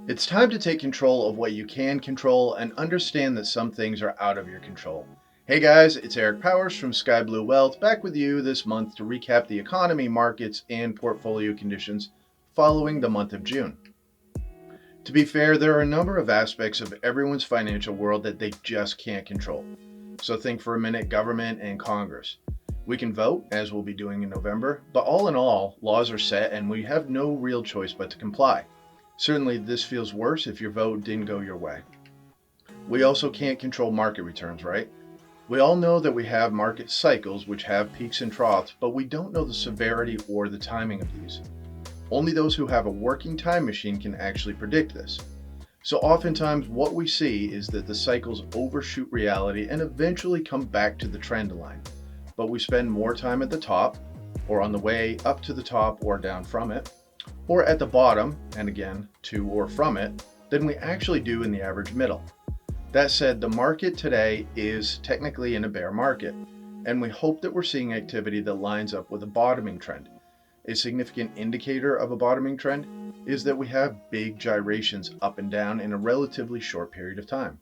It's time to take control of what you can control and understand that some things are out of your control. Hey guys, it's Eric Powers from Sky Blue Wealth back with you this month to recap the economy, markets, and portfolio conditions following the month of June. To be fair, there are a number of aspects of everyone's financial world that they just can't control. So think for a minute government and Congress. We can vote, as we'll be doing in November, but all in all, laws are set and we have no real choice but to comply. Certainly, this feels worse if your vote didn't go your way. We also can't control market returns, right? We all know that we have market cycles which have peaks and troughs, but we don't know the severity or the timing of these. Only those who have a working time machine can actually predict this. So oftentimes what we see is that the cycles overshoot reality and eventually come back to the trend line. But we spend more time at the top, or on the way up to the top or down from it, or at the bottom, and again, to or from it, than we actually do in the average middle. That said, the market today is technically in a bear market, and we hope that we're seeing activity that lines up with a bottoming trend. A significant indicator of a bottoming trend is that we have big gyrations up and down in a relatively short period of time.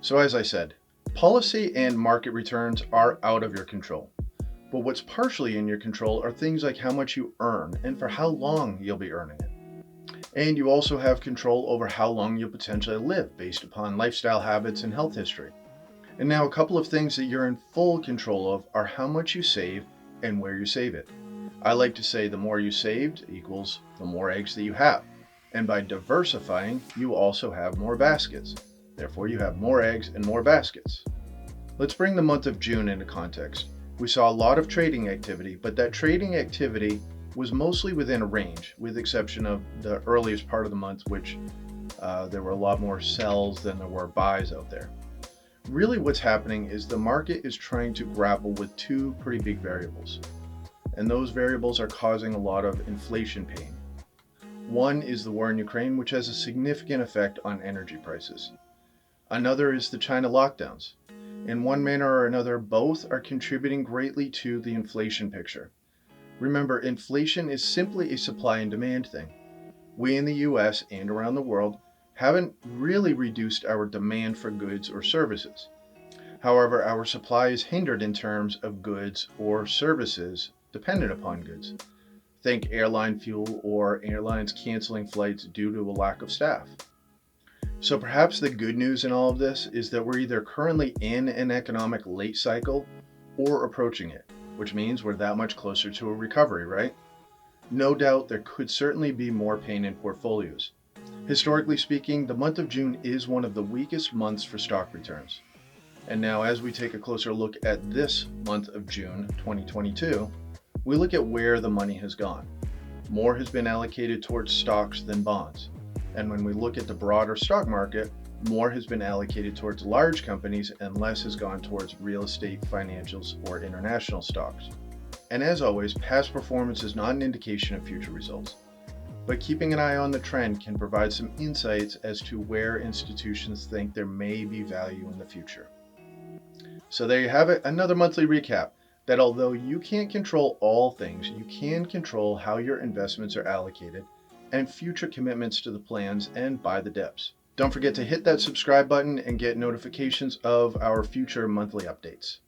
So as I said, policy and market returns are out of your control. But what's partially in your control are things like how much you earn and for how long you'll be earning it. And you also have control over how long you'll potentially live based upon lifestyle habits and health history. And now a couple of things that you're in full control of are how much you save and where you save it. I like to say the more you saved equals the more eggs that you have. And by diversifying, you also have more baskets. Therefore, you have more eggs and more baskets. Let's bring the month of June into context. We saw a lot of trading activity, but that trading activity was mostly within a range, with the exception of the earliest part of the month, which there were a lot more sells than there were buys out there. Really what's happening is the market is trying to grapple with two pretty big variables, and those variables are causing a lot of inflation pain. One is the war in Ukraine, which has a significant effect on energy prices. Another is the China lockdowns. In one manner or another, both are contributing greatly to the inflation picture. Remember, inflation is simply a supply and demand thing. We in the US and around the world haven't really reduced our demand for goods or services. However, our supply is hindered in terms of goods or services dependent upon goods. Think airline fuel or airlines canceling flights due to a lack of staff. So perhaps the good news in all of this is that we're either currently in an economic late cycle or approaching it, which means we're that much closer to a recovery, right? No doubt there could certainly be more pain in portfolios. Historically speaking, the month of June is one of the weakest months for stock returns. And now as we take a closer look at this month of June 2022, we look at where the money has gone. More has been allocated towards stocks than bonds. And when we look at the broader stock market, more has been allocated towards large companies and less has gone towards real estate, financials, or international stocks. And as always, past performance is not an indication of future results. But keeping an eye on the trend can provide some insights as to where institutions think there may be value in the future. So there you have it, another monthly recap that although you can't control all things, you can control how your investments are allocated and future commitments to the plans and buy the dips. Don't forget to hit that subscribe button and get notifications of our future monthly updates.